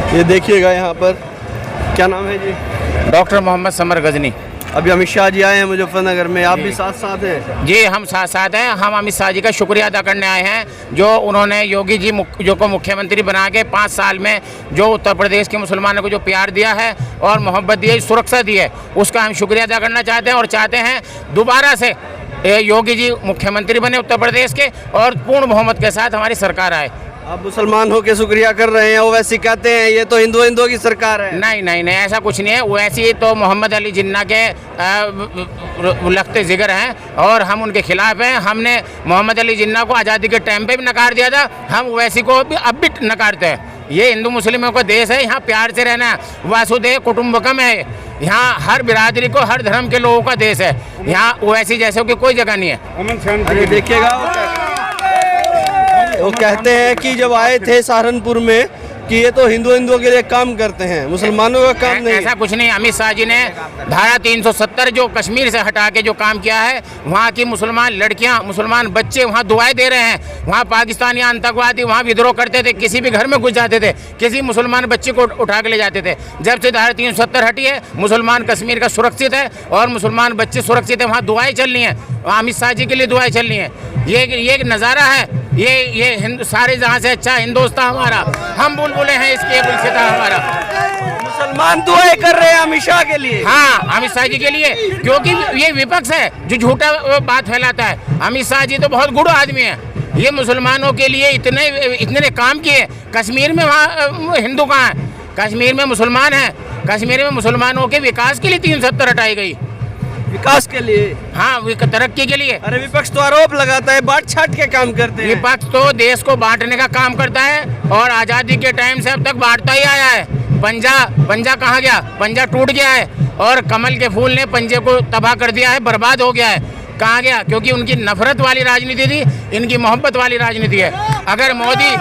ये देखिएगा यहाँ पर, क्या नाम है जी? डॉक्टर मोहम्मद समर गजनी। अभी अमित शाह जी आए हैं मुजफ्फरनगर में, आप भी साथ साथ हैं? जी, हम साथ साथ हैं। हम अमित शाह जी का शुक्रिया अदा करने आए हैं जो उन्होंने योगी जी जो को मुख्यमंत्री बना के 5 साल में जो उत्तर प्रदेश के मुसलमानों को जो प्यार दिया है और मोहब्बत दी है, सुरक्षा दी है, उसका हम शुक्रिया अदा करना चाहते हैं और चाहते हैं दोबारा से योगी जी मुख्यमंत्री बने उत्तर प्रदेश के और पूर्ण बहुमत के साथ हमारी सरकार आए। आप मुसलमान होकर शुक्रिया कर रहे हैं, ओवैसी कहते हैं ये तो हिंदुओं की सरकार है। नहीं नहीं नहीं, ऐसा कुछ नहीं है। वैसी तो मोहम्मद अली जिन्ना के लखते जिगर हैं और हम उनके खिलाफ हैं। हमने मोहम्मद अली जिन्ना को आज़ादी के टाइम पे भी नकार दिया था, हम वैसी को भी अब भी नकारते हैं। ये हिंदू मुस्लिमों का देश है, यहाँ प्यार से रहना है, वासुदेव कुटुम्बकम है। यहाँ हर बिरादरी को, हर धर्म के लोगों का देश है। यहाँ ओवैसी जैसे की कोई जगह नहीं है। अरे देखिएगा, वो कहते हैं कि जब आए थे सहारनपुर में कि ये तो हिंदुओं के लिए काम करते हैं, मुसलमानों का काम नहीं। ऐसा कुछ नहीं। अमित शाह जी ने धारा 370 जो कश्मीर से हटा के जो काम किया है, वहाँ की मुसलमान लड़कियाँ, मुसलमान बच्चे वहाँ दुआएं दे रहे हैं। वहाँ पाकिस्तानी आतंकवादी वहाँ विद्रोह करते थे, किसी भी घर में घुस जाते थे, किसी मुसलमान बच्चे को उठा के ले जाते थे। जब से धारा 370 हटी है, मुसलमान कश्मीर का सुरक्षित है और मुसलमान बच्चे सुरक्षित है। वहाँ दुआएं चल रही हैं, वहाँ अमित शाह जी के लिए दुआएं चल रही हैं। ये एक नज़ारा है। ये सारे जहाँ से अच्छा हिंदुस्तान हमारा, हम बुलबुलें हैं इसके, गुलसिता हमारा। मुसलमान दुआएं कर रहे हैं अमित शाह के लिए। हाँ, अमित शाह जी के लिए, क्योंकि ये विपक्ष है जो झूठा बात फैलाता है। अमित शाह जी तो बहुत गुड़ आदमी है। ये मुसलमानों के लिए इतने काम किए। कश्मीर में वहाँ हिंदू कहाँ है? कश्मीर में मुसलमान हैं। कश्मीर में मुसलमानों के विकास के लिए 370 हटाई गई। विकास के लिए? हाँ, तरक्की के लिए। अरे विपक्ष तो आरोप लगाता है बांट छाट के काम करते हैं। विपक्ष तो देश को बांटने का काम करता है और आज़ादी के टाइम से अब तक बांटता ही आया है। पंजा कहाँ गया? पंजा टूट गया है और कमल के फूल ने पंजे को तबाह कर दिया है, बर्बाद हो गया है। कहाँ गया? क्योंकि उनकी नफरत वाली राजनीति थी, इनकी मोहब्बत वाली राजनीति है। अगर मोदी,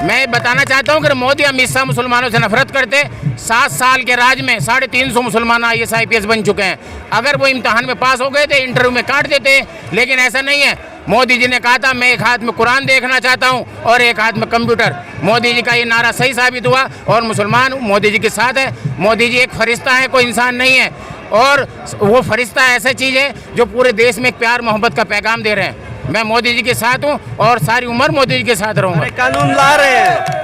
मैं बताना चाहता हूँ कि मोदी अमित शाह मुसलमानों से नफरत करते, 7 साल के राज में 350 मुसलमान IAS IPS बन चुके हैं। अगर वो इम्तहान में पास हो गए थे, इंटरव्यू में काट देते, लेकिन ऐसा नहीं है। मोदी जी ने कहा था मैं एक हाथ में कुरान देखना चाहता हूं और एक हाथ में कंप्यूटर। मोदी जी का ये नारा सही साबित हुआ और मुसलमान मोदी जी के साथ है। मोदी जी एक फरिश्ता है, कोई इंसान नहीं है। और वो फरिश्ता ऐसा चीज़ है जो पूरे देश में प्यार मोहब्बत का पैगाम दे रहे हैं। मैं मोदी जी के साथ हूँ और सारी उम्र मोदी जी के साथ रहूँगा। कानून ला रहे हैं,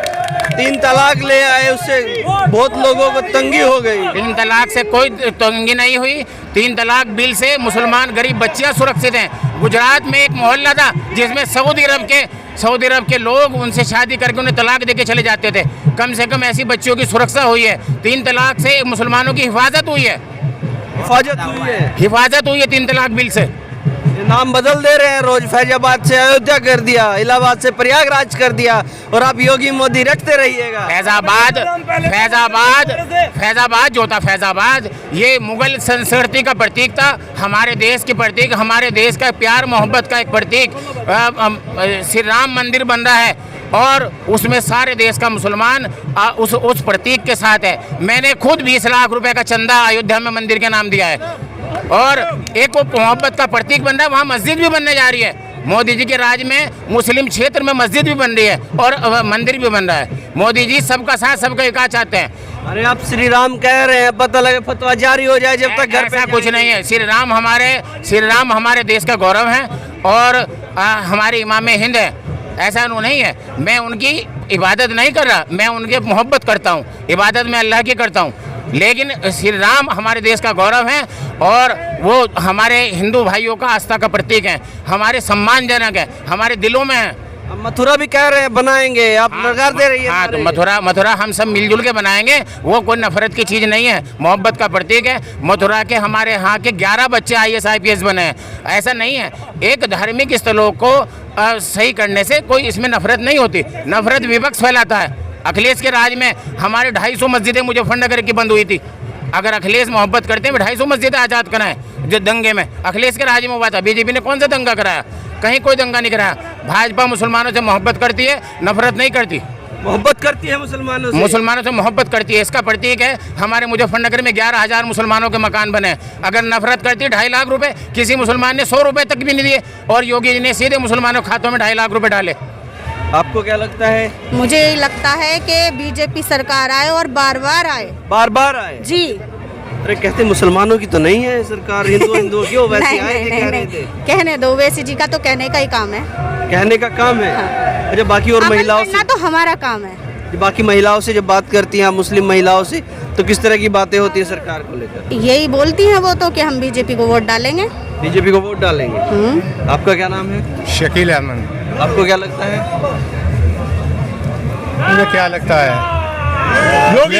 3 तलाक ले आए, उससे बहुत लोगों को तंगी हो गई। 3 तलाक से कोई तंगी नहीं हुई। 3 तलाक बिल से मुसलमान गरीब बच्चियां सुरक्षित हैं। गुजरात में एक मोहल्ला था जिसमें सऊदी अरब के लोग उनसे शादी करके उन्हें तलाक देके चले जाते थे। कम से कम ऐसी बच्चियों की सुरक्षा हुई है। 3 तलाक से मुसलमानों की हिफाजत हुई है। हिफाजत हुई है 3 तलाक बिल से। नाम बदल दे रहे हैं रोज, फैजाबाद से अयोध्या कर दिया, इलाहाबाद से प्रयागराज कर दिया और आप योगी मोदी रटते रहिएगा। फैजाबाद जो था, फैजाबाद ये मुगल संस्कृति का प्रतीक था, हमारे देश की प्रतीक, हमारे देश का प्यार मोहब्बत का एक प्रतीक। श्री राम मंदिर बन रहा है और उसमें सारे देश का मुसलमान उस प्रतीक के साथ है। मैंने खुद 20 लाख रुपए का चंदा अयोध्या में मंदिर के नाम दिया है और एक वो मोहब्बत का प्रतीक बन रहा है। वहाँ मस्जिद भी बनने जा रही है। मोदी जी के राज में मुस्लिम क्षेत्र में मस्जिद भी बन रही है और मंदिर भी बन रहा है। मोदी जी सबका साथ सबका विकास चाहते हैं। अरे आप श्री राम कह रहे हैं, पता लगे फतवा जारी हो जाए जब तक घर पे। ऐसा कुछ नहीं है। श्री राम हमारे देश का गौरव है और हमारे इमाम हिंद है। ऐसा नहीं है। मैं उनकी इबादत नहीं कर रहा, मैं उनके मोहब्बत करता हूँ। इबादत मैं अल्लाह की करता हूँ, लेकिन श्री राम हमारे देश का गौरव है और वो हमारे हिंदू भाइयों का आस्था का प्रतीक है, हमारे सम्मानजनक है, हमारे दिलों में है। मथुरा भी कह रहे हैं बनाएंगे, आप नकार दे रही है। हाँ, तो मथुरा हम सब मिलजुल के बनाएंगे। वो कोई नफरत की चीज़ नहीं है, मोहब्बत का प्रतीक है। मथुरा के हमारे यहाँ के 11 बच्चे IAS IPS बने हैं। ऐसा नहीं है। एक धार्मिक स्थलों को सही करने से कोई इसमें नफरत नहीं होती। नफरत विपक्ष फैलाता है। अखिलेश के राज में हमारे 250 मस्जिदें मुजफ्फरनगर की बंद हुई थी। अगर अखिलेश मोहब्बत करते हैं 250 मस्जिदें आज़ाद कराएं जो दंगे में। अखिलेश के राज में हुआ था। बीजेपी ने कौन सा दंगा कराया? कहीं कोई दंगा नहीं कराया। भाजपा मुसलमानों से मोहब्बत करती है, नफरत नहीं करती। मोहब्बत करती है मुसलमानों से मोहब्बत करती है। इसका प्रतीक है हमारे मुजफ्फरनगर में 11,000 मुसलमानों के मकान बने। अगर नफरत करती है 2.5 लाख रुपए, किसी मुसलमान ने 100 रुपए तक भी नहीं दिए और योगी जी ने सीधे मुसलमानों के खातों में 2.5 लाख रुपए डाले। आपको क्या लगता है? मुझे यही लगता है कि बीजेपी सरकार आए और बार बार आए। बार बार आए? जी। अरे कहते मुसलमानों की तो नहीं है सरकार, हिंदू क्यों वैसे आए थे, कह रहे थे। कहने दो, वैसी जी का तो कहने का ही काम है। कहने का काम है। हाँ। अच्छा, बाकी और अमल महिलाओं करना से, तो हमारा काम है। बाकी महिलाओं से जब बात करती हैं, मुस्लिम महिलाओं से, तो किस तरह की बातें होती है सरकार को लेकर? यही बोलती हैं वो तो कि हम बीजेपी को वोट डालेंगे। बीजेपी को वोट डालेंगे। आपका क्या नाम है? शकील अहमद। आपको क्या लगता है? मुझे क्या लगता है, योगी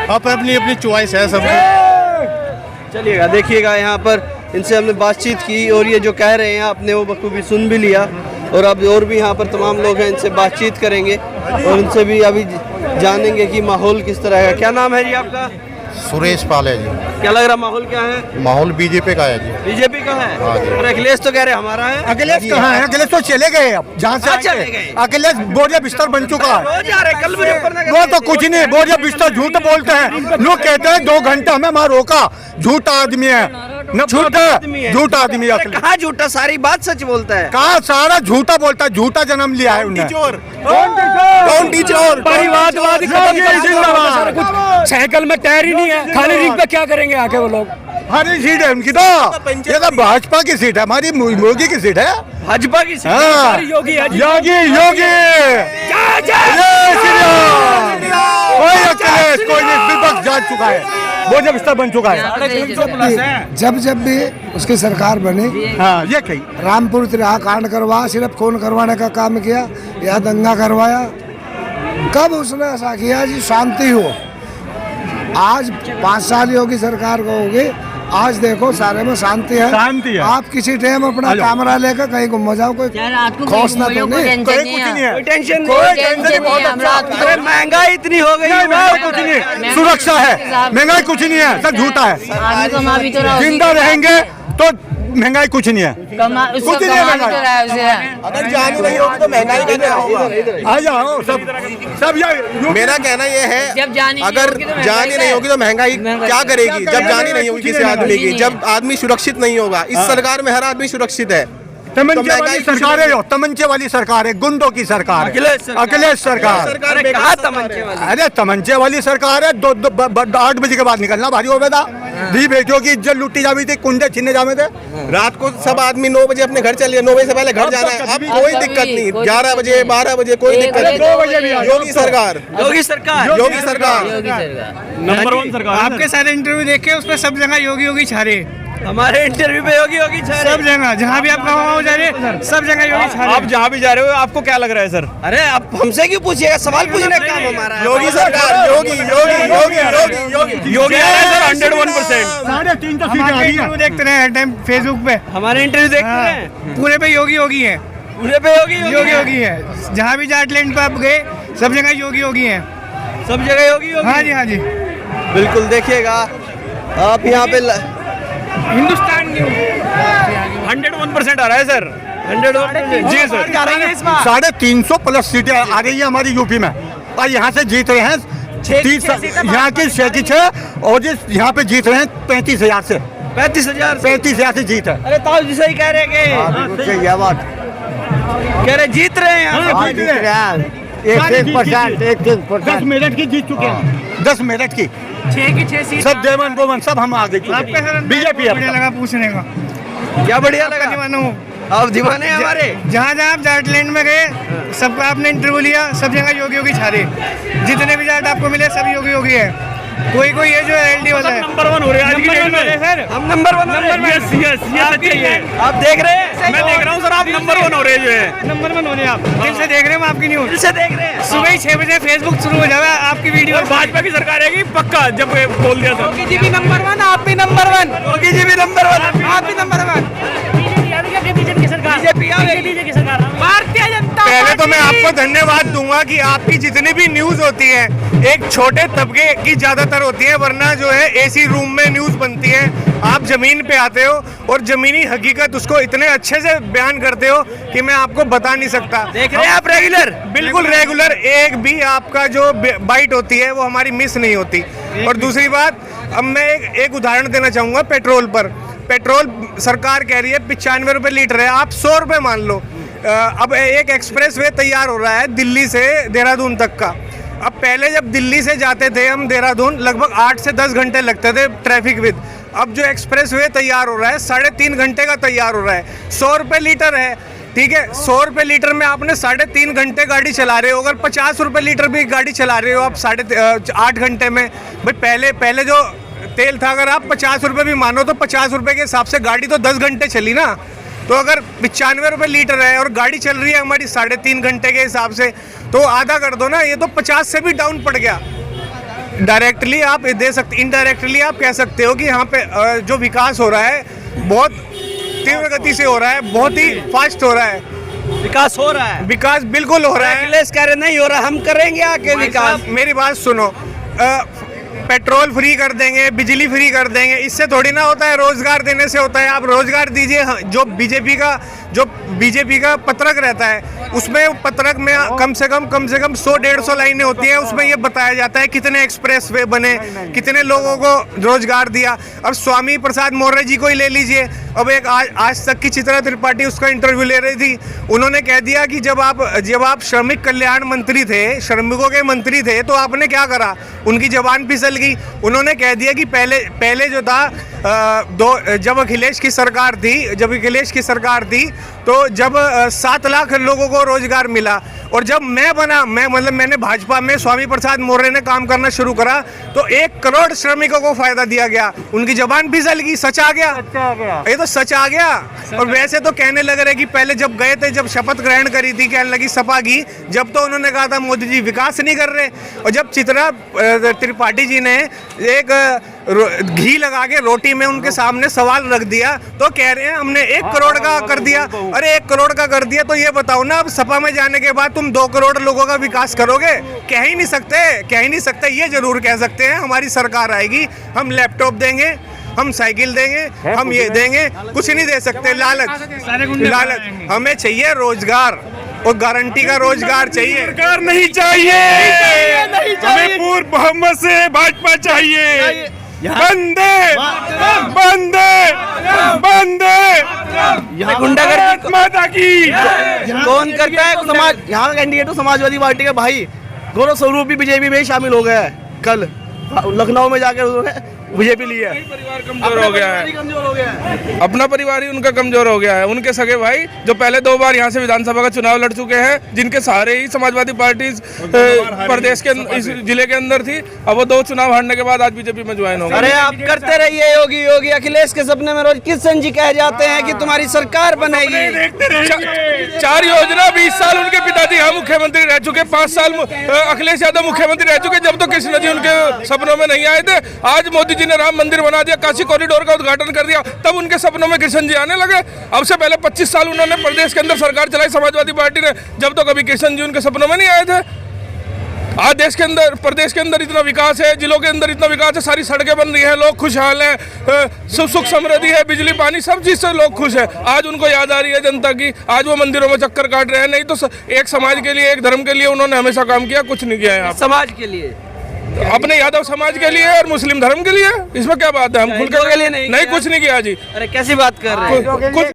आप अपनी अपनी चॉइस है सबकी। चलिएगा, देखिएगा यहाँ पर इनसे हमने बातचीत की और ये जो कह रहे हैं आपने वो बखूबी सुन भी लिया, और अब और भी यहाँ पर तमाम लोग हैं, इनसे बातचीत करेंगे और इनसे भी अभी जानेंगे कि माहौल किस तरह है। क्या नाम है जी आपका? सुरेश पाल है जी। क्या लग रहा माहौल क्या है? माहौल बीजेपी का है जी। बीजेपी का है? हाँ जी। और अखिलेश तो कह रहे हमारा है। अखिलेश कहाँ है? अखिलेश तो चले गए, अब जहाँ से चले आए गए। थे। अखिलेश बोरिया बिस्तर बन चुका है। रोज आ रहे, कल मुजफ्फरनगर वो गए तो थे। कुछ नहीं, बोरिया बिस्तर झूठ बोलते हैं लोग, कहते हैं 2 घंटा हमें वहाँ रोका, झूठा आदमी है, झूठा आदमी है। झूठा आदमी है अरे अखिलेश। कहाँ झूठा, सारी बात सच बोलता है। कहा सारा झूठा बोलता है, झूठा जन्म लिया है उन्हें। कौन टीचर? परिवारवादी साइकिल में टायर ही नहीं है, खाली रिंग पे क्या करेंगे आके वो लोग। हमारी सीट है उनकी, तो ये तो भाजपा की सीट है, हमारी मोदी की सीट है। भाजपा की सीट? हाँ, योगी है जी। योगी योगी जय श्री राम। कोई अखिलेश कोई नहीं, विपक्ष जा चुका है, बोरिया बिस्तर बन चुका है। जब जब भी उसकी सरकार बनी, हाँ ये कही रामपुर तिराहा कांड करवा, सिर्फ खून करवाने का काम किया या दंगा करवाया। कब उसने ऐसा किया जी शांति हो? आज 5 साल योगी सरकार को होगी, आज देखो सारे में शांति है। शांति है। आप किसी टाइम अपना कैमरा लेकर कहीं घूम जाओ, कोई खौफ ना तो नहीं, कोई कुछ नहीं है, कोई टेंशन कोई नहीं। टेंशन नहीं, बहुत अच्छा। अरे महंगाई इतनी हो गई। महंगाई कुछ नहीं है, सुरक्षा है, महंगाई कुछ नहीं है, सब झूठा है। जिंदा रहेंगे तो महंगाई कुछ नहीं है, कुछ नहीं है महंगाई। अगर जान नहीं होगी तो महंगाई का क्या होगा? आ जाओ सब ये मेरा कहना ये है, अगर जान ही नहीं होगी तो महंगाई क्या करेगी? जब जान ही नहीं होगी किसी आदमी की, जब आदमी सुरक्षित नहीं होगा। इस सरकार में हर आदमी सुरक्षित है। तमंचे वाली सरकार है, तमंचे वाली सरकार है, गुंडों की सरकार है, अखिलेश सरकार। अरे कहाँ तमंचे वाली? अरे तमंचे वाली सरकार है, 8 बजे के बाद निकलना भारी हो बेटा। दी बेटियों की इज्जत लुटी जावी थी, कुंडे छीने जावे थे। रात को सब आदमी 9 बजे अपने घर चलिए, 9 बजे से पहले घर जाना है। अब कोई दिक्कत नहीं, 11 बजे 12 बजे कोई दिक्कत नहीं। 2 बजे भी योगी सरकार, योगी सरकार, योगी सरकार नंबर 1 सरकार। आपके सारे इंटरव्यू देखे, उस पर सब जगह योगी योगी छारे, हमारे इंटरव्यू पे योगी योगी छा रहे। सब जगह जहाँ भी आप गाँव जा रहे, सब जगह योगी छारे। आप जहाँ भी जा रहे हो, आपको क्या लग रहा है सर? अरे आप हमसे क्यों पूछिएगा, सवाल पूछने का काम हमारा है। योगी सरकार, योगी योगी योगी योगी योगी योगी आ रहा है सर 101%। 3.5 तो सीटें आ हमारे रही इंटरव्यू हैं। देखते रहे हर टाइम फेसबुक पे, हमारे इंटरव्यू देखते हैं, पूरे पे योगी योगी है, पूरे पे योगी योगी योगी है। जहाँ भी जाटलैंड पे आप गए, सब जगह योगी योगी है। सब जगह योगी योगी। हाँ जी, हाँ जी। बिल्कुल, देखिएगा आप यहाँ पे हिंदुस्तान न्यूज़ 101% आ रहा है सर। 100 जी सर। 350 प्लस सीटें आ रही है हमारी यूपी में, और यहाँ से जीत रहे हैं 30, यहाँ की 6 की 6, और यहाँ पे जीत रहे हैं 35,000 से, 35,000 से जीत है। अरे ताऊ जी सही कह रहे हैं कि यह बात कह रहे जीत रहे हैं यहाँ पे। 10 मिनट की जीत चुके हैं, 10 मिनट की 6 की 6 सीट। सब देवन गोवन सब हम आगे बीजेपी बढ़िया लगा पूछने का, क्या बढ़िया लगा? दीवाना हूँ। आप दीवाने हैं हमारे। जहाँ जहाँ आप जाटलैंड में गए, सबका आपने इंटरव्यू लिया, सब जगह योगी योगी छारे। जितने भी जाट आपको मिले, सब योगी योगी है। कोई कोई ये जो एलडी वाला है, नंबर 1 हो रहे हैं आज की डेट में सर। हम नंबर 1 यस यस यस, आप देख रहे हैं? मैं देख रहा हूँ सर, आप नंबर 1 हो रहे हैं जो है। नंबर 1 होने आप दिल से देख रहे हैं हम आपकी न्यूज़। दिल से देख रहे हैं। सुबह ही 6 बजे फेसबुक शुरू हो जाएगा आपकी वीडियो। और भाजपा की सरकार आएगी पक्का, जब बोल दिया था। योगी जी भी नंबर 1, आप भी नंबर 1, योगी जी भी नंबर 1, आप भी नंबर 1। बीजेपी की सरकार, बीजेपी की सरकार, भारतीय जनता। पहले तो मैं आपको धन्यवाद दूंगा कि आपकी जितनी भी न्यूज होती है एक छोटे तबके की ज्यादातर होती है, वरना जो है एसी रूम में न्यूज बनती है। आप जमीन पे आते हो और जमीनी हकीकत उसको इतने अच्छे से बयान करते हो कि मैं आपको बता नहीं सकता। देख रहे हैं आप रेगुलर? बिल्कुल रेगुलर, एक भी आपका जो बाइट होती है वो हमारी मिस नहीं होती। और दूसरी बात, अब मैं एक उदाहरण देना चाहूंगा पेट्रोल पर। पेट्रोल सरकार कह रही है 95 रुपए लीटर है, आप 100 रुपए मान लो, अब एक एक्सप्रेस वे तैयार हो रहा है दिल्ली से देहरादून तक का। अब पहले जब दिल्ली से जाते थे हम देहरादून, लगभग 8 से 10 घंटे लगते थे ट्रैफिक विद। अब जो एक्सप्रेस वे तैयार हो रहा है 3.5 घंटे का तैयार हो रहा है। 100 रुपये लीटर है, ठीक है। 100 रुपये लीटर में आपने 3.5 घंटे गाड़ी चला रहे हो। अगर 50 रुपये लीटर भी गाड़ी चला रहे हो आप 8 घंटे में, भाई पहले जो तेल था, अगर आप 50 रुपये भी मानो तो 50 रुपये के हिसाब से गाड़ी तो 10 घंटे चली ना। तो अगर 95 रुपये लीटर है और गाड़ी चल रही है हमारी 3.5 घंटे के हिसाब से, तो आधा कर दो ना, ये तो 50 से भी डाउन पड़ गया। डायरेक्टली आप दे सकते, इनडायरेक्टली आप कह सकते हो कि यहाँ पे जो विकास हो रहा है बहुत तीव्र गति से हो रहा है, बहुत ही फास्ट हो रहा है। विकास हो रहा है, विकास बिल्कुल हो रहा है। अखिलेश कह रहे नहीं हो रहा, हम करेंगे आके विकास। मेरी बात सुनो, पेट्रोल फ्री कर देंगे, बिजली फ्री कर देंगे, इससे थोड़ी ना होता है। रोजगार देने से होता है। आप रोजगार दीजिए। जो बीजेपी का पत्रक रहता है, उसमें पत्रक में कम से कम 100-150 लाइनें होती हैं। उसमें ये बताया जाता है कितने एक्सप्रेस वे बने, कितने लोगों को रोजगार दिया। अब स्वामी प्रसाद मौर्य जी को ही ले लीजिए। अब एक आज तक की चित्रा त्रिपाठी उसका इंटरव्यू ले रही थी, उन्होंने कह दिया कि जब आप श्रमिक कल्याण मंत्री थे, श्रमिकों के मंत्री थे, तो आपने क्या करा। उनकी जबान फिसल गई। उन्होंने कह दिया कि पहले जो था जब अखिलेश की सरकार थी तो जब 7 लाख लोगों को रोजगार मिला, और जब मैंने भाजपा में स्वामी प्रसाद मौर्य ने काम करना शुरू करा तो 1 करोड़ श्रमिकों को फायदा दिया गया। उनकी जबान फिसल गई, सच आ गया। ये तो सच आ गया। और वैसे तो कहने लग रहे कि पहले जब गए थे, जब शपथ ग्रहण करी थी, कहने लगी सपा की, जब तो उन्होंने कहा था मोदी जी विकास नहीं कर रहे। और जब चित्रा त्रिपाठी जी ने एक घी लगा के रोटी में उनके सामने सवाल रख दिया तो कह रहे हैं हमने 1 करोड़ का कर दिया। अरे 1 करोड़ का कर दिया तो ये बताओ ना, अब सपा में जाने के बाद तुम 2 करोड़ लोगों का विकास करोगे? कह ही नहीं सकते। ये जरूर कह सकते हैं हमारी सरकार आएगी, हम लैपटॉप देंगे, हम साइकिल देंगे, हम ये देंगे। कुछ नहीं दे सकते। लालच हमें चाहिए रोजगार, और गारंटी का रोजगार चाहिए। सरकार नहीं चाहिए, हमें पूर्ण बहुमत से भाजपा चाहिए। बंदे गुंडागर्दी माता की कौन करता है? समाज, यहाँ कैंडिडेट तो समाजवादी पार्टी का भाई गौरव स्वरूप भी बीजेपी में शामिल हो गया है। कल लखनऊ में जाकर उन्होंने बीजेपी ली है। परिवार कमजोर हो गया है, अपना परिवार ही उनका कमजोर हो गया है। उनके सगे भाई जो पहले 2 बार यहाँ से विधानसभा का चुनाव लड़ चुके हैं, जिनके सहारे ही समाजवादी पार्टी प्रदेश के इस जिले के अंदर थी, अब वो 2 चुनाव हारने के बाद आज बीजेपी में ज्वाइन हो गए। अरे आप करते रहिए योगी। अखिलेश के सपने में रोज किशन जी कह जाते हैं कि तुम्हारी सरकार बनेगी। 4 योजना 20 साल उनके पिताजी यहाँ मुख्यमंत्री रह चुके, 5 साल अखिलेश यादव मुख्यमंत्री रह चुके, जब तो कृष्ण जी उनके सपनों में नहीं आए थे। आज मोदी जी ने राम मंदिर बना दिया, काशी कॉरिडोर का उद्घाटन कर दिया, तब उनके सपनों में कृष्ण जी आने लगे। अब से पहले 25 साल उन्होंने प्रदेश के अंदर सरकार चलाई समाजवादी पार्टी ने, जब तो कभी कृष्ण जी उनके सपनों में नहीं आए थे। आज देश के अंदर, प्रदेश के अंदर इतना विकास है, जिलों के अंदर इतना विकास है, सारी सड़कें बन रही हैं, लोग खुशहाल हैं, सुख समृद्धि है, बिजली पानी सब चीज़ से लोग खुश है। आज उनको याद आ रही है जनता की, आज वो मंदिरों में चक्कर काट रहे हैं। नहीं तो एक समाज के लिए, एक धर्म के लिए उन्होंने हमेशा काम किया, कुछ नहीं किया है समाज के लिए, अपने यादव समाज के लिए और मुस्लिम धर्म के लिए। इसमें क्या बात है? हम खुल के लिए नहीं कुछ नहीं किया जी। अरे कैसी बात कर रहे हैं? कुछ